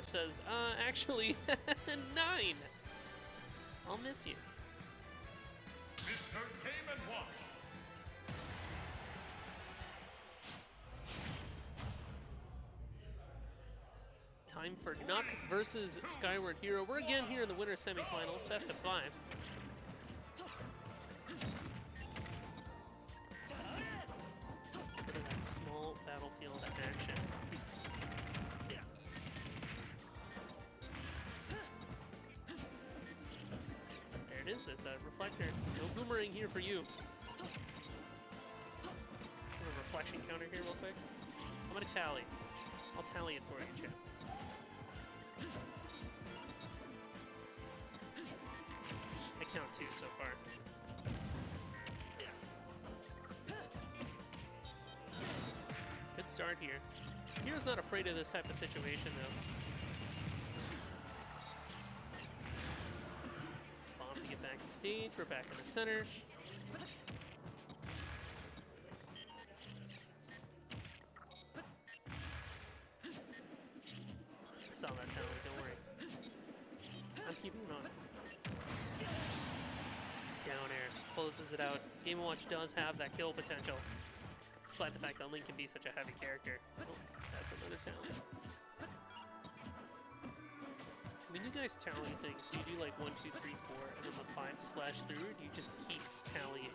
Watch says, actually, 9. I'll miss you. Mr. Game and Watch. Time for Knuck versus Skyward Hero. We're again here in the winter semifinals, best of 5. Look at that small battlefield action. There it is, this reflector. No boomerang here for you. A reflection counter here real quick. I'm gonna tally. I'll tally it for you, chat. I count 2 so far. Good start here. Hero's not afraid of this type of situation, though. Bomb to get back to stage. We're back in the center. I saw that tally, don't worry. I'm keeping it on. Down air. Closes it out. Game & Watch does have that kill potential. Despite the fact that Link can be such a heavy character. Oh, that's another tally. When you guys tally things, do you do like 1, 2, 3, 4, and then the 5 to slash through, or do you just keep tallying?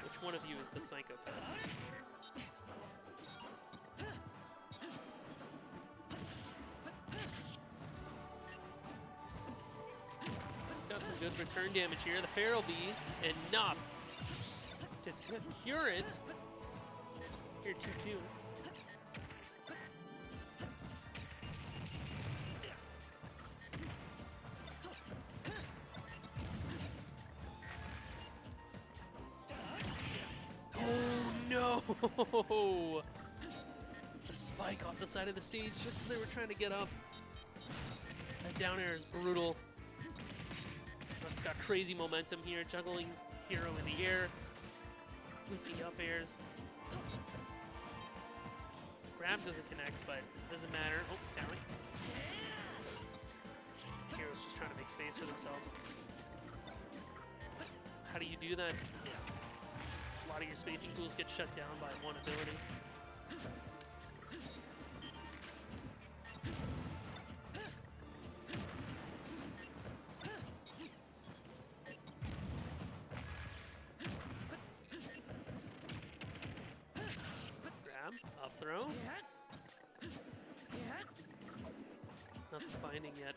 Which one of you is the psychopath? He's got some good return damage here. The fair will be enough to secure it. Here, 2-2. No! The spike off the side of the stage just as they were trying to get up. That down air is brutal. It's got crazy momentum here, juggling Hero in the air with the up airs. Grab doesn't connect, but it doesn't matter. Oh, down it. Hero's just trying to make space for themselves. How do you do that? A lot of your spacing tools get shut down by one ability. Grab, up throw. Nothing finding yet.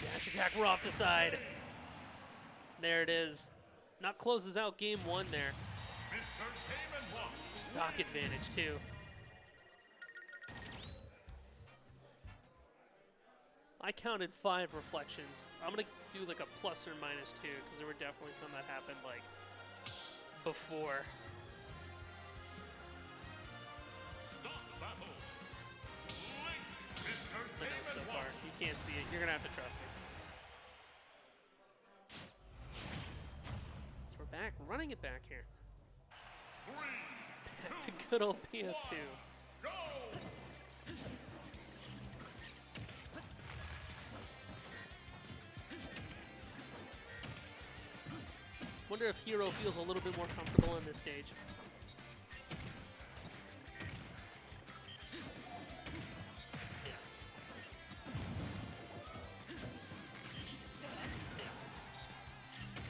Dash attack, we're off the side. There it is. Knuck closes out game 1 there. Stock advantage too. I counted 5 reflections. I'm gonna do like a plus or minus 2 because there were definitely some that happened like before. I know so far. You can't see it. You're gonna have to trust me. Back, running it back here. Back to good old PS2. Go! Wonder if Hero feels a little bit more comfortable on this stage.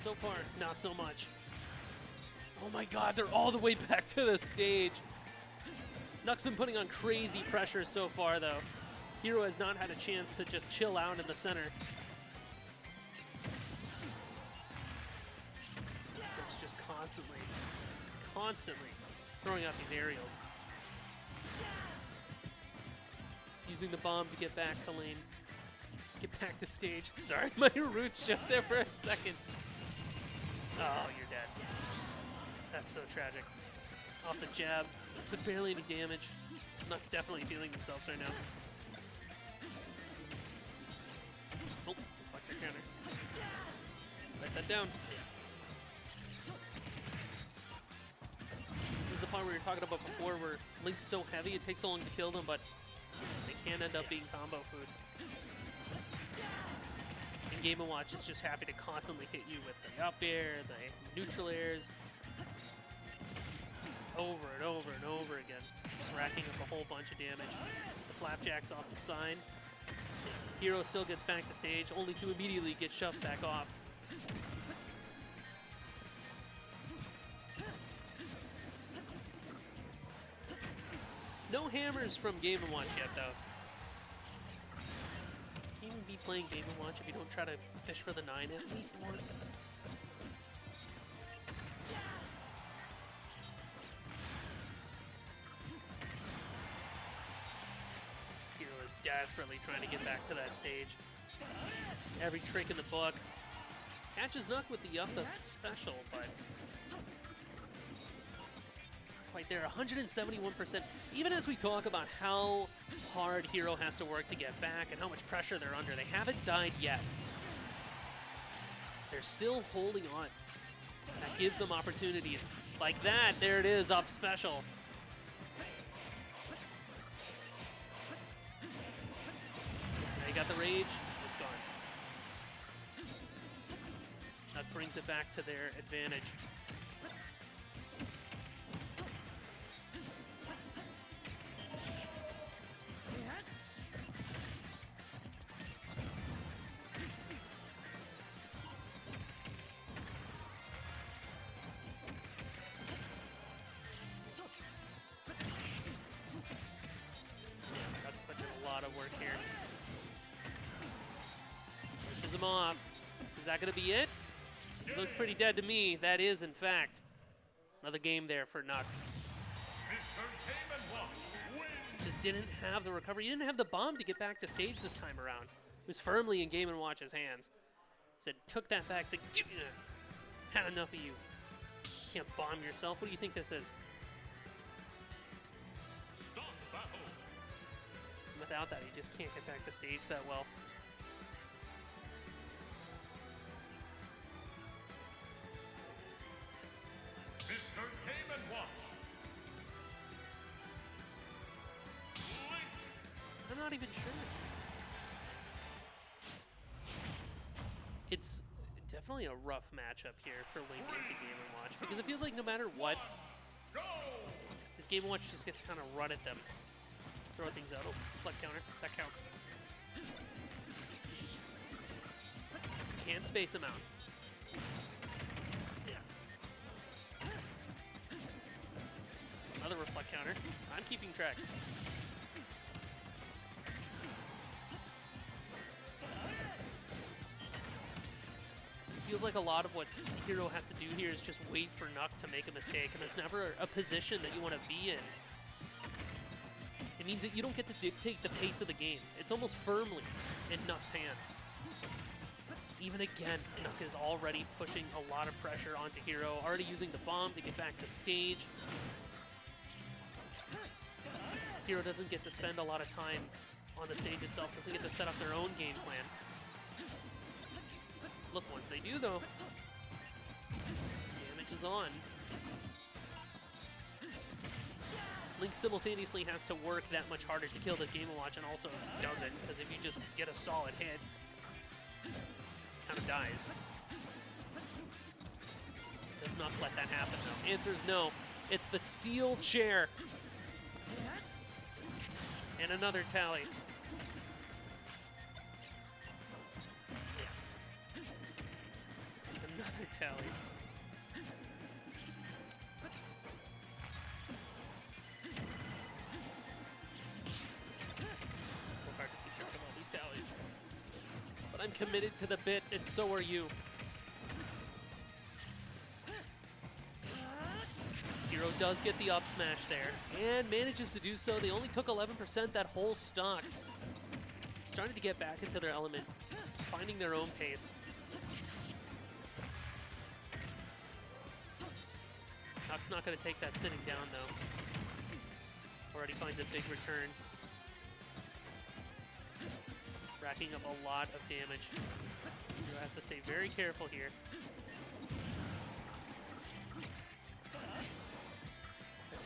So far, not so much. Oh my god, they're all the way back to the stage. Knuck's been putting on crazy pressure so far, though. Hero has not had a chance to just chill out in the center. Knuck's just constantly throwing out these aerials. Using the bomb to get back to lane. Get back to stage. Sorry, my roots jumped there for a second. Oh, you're dead. That's so tragic. Off the jab. Took barely any damage. Knuck's definitely feeling themselves right now. Oh, deflector counter. Write that down. This is the part we were talking about before where Link's so heavy it takes so long to kill them, but they can end up being combo food. And Game & Watch is just happy to constantly hit you with the up air, the neutral airs, over and over and over again. Just racking up a whole bunch of damage. The flapjacks off the side. Hero still gets back to stage, only to immediately get shoved back off. No hammers from Game & Watch yet, though. You can be playing Game & Watch if you don't try to fish for the 9 at least once. Hero is desperately trying to get back to that stage. Every trick in the book. Catches Knuck with the up special, but quite there, 171%. Even as we talk about how hard Hero has to work to get back and how much pressure they're under, they haven't died yet. They're still holding on. That gives them opportunities. Like that, there it is, up special. Now you got the rage, it's gone. That brings it back to their advantage. Of work here. Pushes him off. Is that going to be it? Looks pretty dead to me. That is, in fact, another game there for Knuck. Just didn't have the recovery. He didn't have the bomb to get back to stage this time around. It was firmly in Game & Watch's hands. Said, took that back, said, give me that. Had enough of you. Can't bomb yourself. What do you think this is? Without that, he just can't get back to stage that well. Mr. Game & Watch. Link. I'm not even sure. It's definitely a rough matchup here for Link into Game & Watch because it feels like no matter what, this Game & Watch just gets to kind of run at them. Throw things out. Oh, flex counter. That counts. Can't space him out. Another reflect counter. I'm keeping track. Feels like a lot of what Hero has to do here is just wait for Knuck to make a mistake, and it's never a position that you want to be in. It means that you don't get to dictate the pace of the game. It's almost firmly in Knuck's hands. Even again, Knuck is already pushing a lot of pressure onto Hero, already using the bomb to get back to stage. Hero doesn't get to spend a lot of time on the stage itself, doesn't get to set up their own game plan. Look, once they do though, damage is on. Link simultaneously has to work that much harder to kill this Game & Watch and also doesn't, because if you just get a solid hit, kind of dies. Does not let that happen though. Answer is no. It's the steel chair. And another tally. Another tally. So hard to keep track of all these tallies. But I'm committed to the bit, and so are you. Hero does get the up smash there, and manages to do so. They only took 11% that whole stock. Starting to get back into their element, finding their own pace. Knuck's not going to take that sitting down, though. Already finds a big return. Racking up a lot of damage. Hero has to stay very careful here.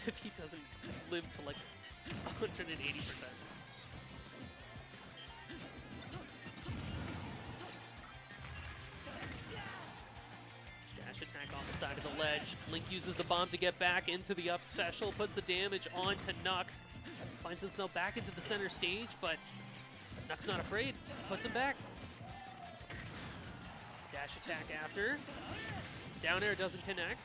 if he doesn't live to like 180%. Dash attack on the side of the ledge. Link uses the bomb to get back into the up special, puts the damage onto Knuck. Finds himself back into the center stage, but Knuck's not afraid. Puts him back. Dash attack after. Down air doesn't connect.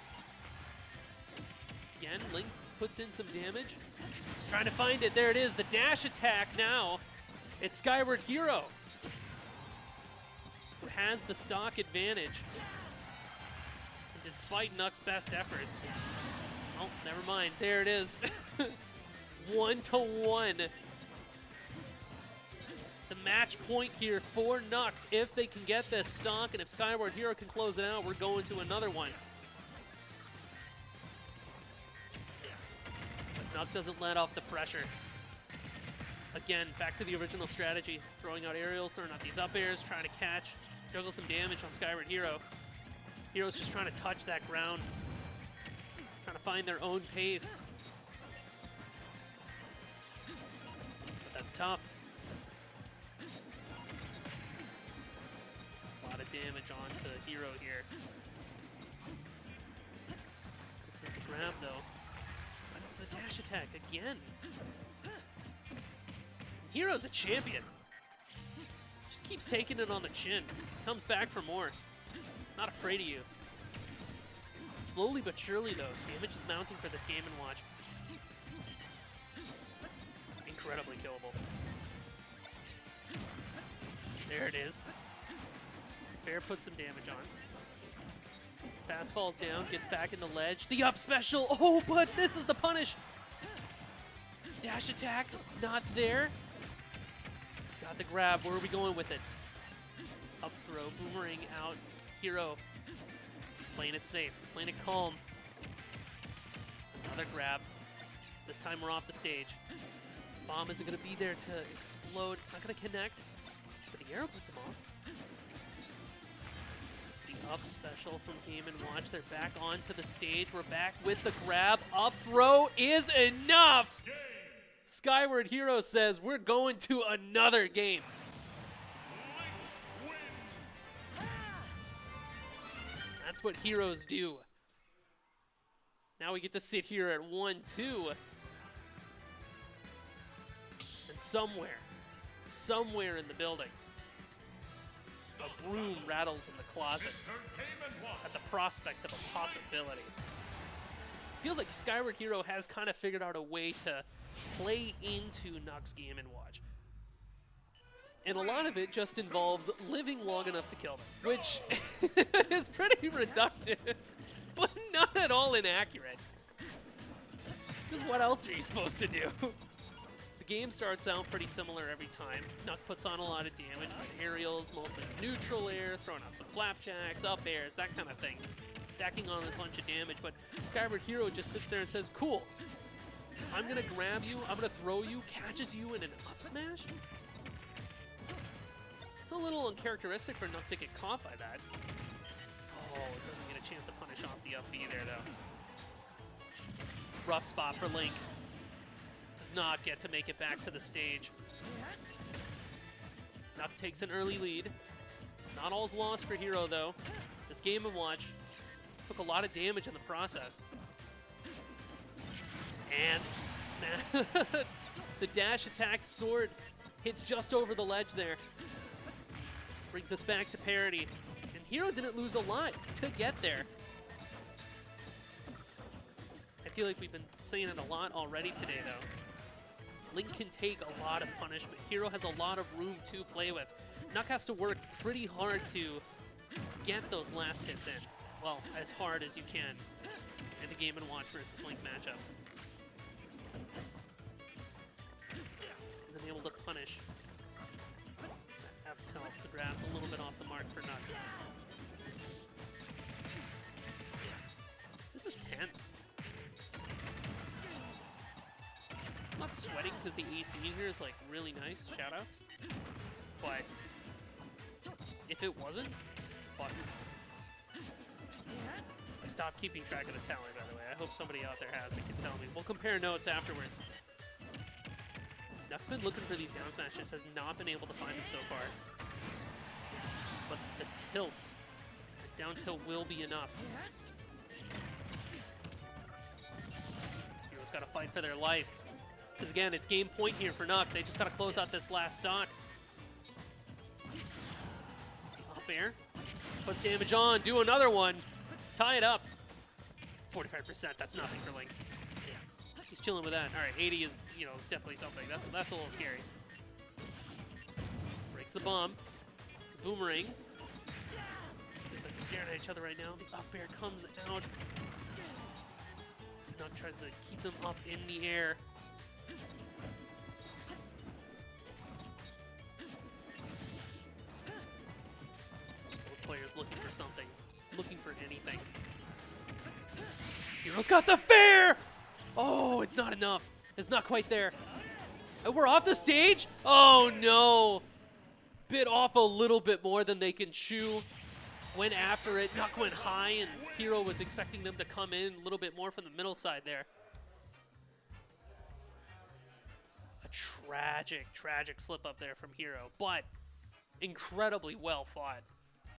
Again, Link puts in some damage. He's trying to find it. There it is, the dash attack now. It's Skyward Hero who has the stock advantage. And despite Knuck's best efforts. Oh, never mind. There it is. 1-1. The match point here for Knuck. If they can get this stock and if Skyward Hero can close it out, we're going to another one. But Knuck doesn't let off the pressure. Again, back to the original strategy. Throwing out aerials, throwing out these up airs, trying to catch, juggle some damage on Skyward Hero. Hero's just trying to touch that ground. Trying to find their own pace. But that's tough. A lot of damage onto Hero here. This is the grab though. But it's a dash attack again. Hero's a champion. Just keeps taking it on the chin. Comes back for more. Not afraid of you. Slowly but surely though, damage is mounting for this Game & Watch. Incredibly killable. There it is. Fair puts some damage on. Fast fall down, gets back in the ledge. The up special, oh, but this is the punish. Dash attack, not there. Got the grab, where are we going with it? Up throw, boomerang out, Hero. Playing it safe, playing it calm. Another grab. This time we're off the stage. Bomb isn't gonna be there to explode, it's not gonna connect. But the arrow puts him off. It's the up special from Game & Watch. They're back onto the stage. We're back with the grab. Up throw is enough! Skyward Hero says we're going to another game. That's what heroes do. Now we get to sit here at 1-2. And somewhere in the building, a broom rattles in the closet at the prospect of a possibility. Feels like Skyward Hero has kind of figured out a way to play into Knuck's Game & Watch. And a lot of it just involves living long enough to kill them, which is pretty reductive, but not at all inaccurate. Because what else are you supposed to do? The game starts out pretty similar every time. Knuck puts on a lot of damage with aerials, mostly neutral air, throwing out some flapjacks, up airs, that kind of thing. Stacking on a bunch of damage, but Skyward Hero just sits there and says, cool, I'm gonna grab you, I'm gonna throw you, catches you in an up smash? It's a little uncharacteristic for Knuck to get caught by that. Oh, it doesn't get a chance to punish off the up B there though. Rough spot for Link. Does not get to make it back to the stage. Knuck takes an early lead. Not all's lost for Hero though. This Game & Watch took a lot of damage in the process. And smash. The dash attack sword hits just over the ledge there. Brings us back to parity. And Hero didn't lose a lot to get there. I feel like we've been saying it a lot already today though. Link can take a lot of punishment. Hero has a lot of room to play with. Knuck has to work pretty hard to get those last hits in. Well, as hard as you can in the Game & Watch versus Link matchup. He's unable to punish. Have to tell the grab's a little bit off the mark for Knuck. This is tense. I'm not sweating because the AC in here is like really nice, shoutouts. But if it wasn't, button. I stopped keeping track of the tally, by the way. I hope somebody out there has it, can tell me. We'll compare notes afterwards. Knuck's been looking for these down smashes, has not been able to find them so far. But the tilt, the down tilt will be enough. Heroes got to fight for their life. Because again, it's game point here for Knuck. They just got to close out this last stock. Up air. Puts damage on. Do another one. Tie it up. 45%. That's nothing for Link. Yeah. He's chilling with that. All right, 80 is, you know, definitely something. That's a little scary. Breaks the bomb. Boomerang. Looks like they're staring at each other right now. The up air comes out. Knuck tries to keep them up in the air. Both players looking for something. Looking for anything. Hero's got the fair! Oh, it's not enough. It's not quite there. We're off the stage? Oh, no. Bit off a little bit more than they can chew. Went after it. Knuck went high, and Hero was expecting them to come in a little bit more from the middle side there. A tragic, tragic slip up there from Hero, but incredibly well fought.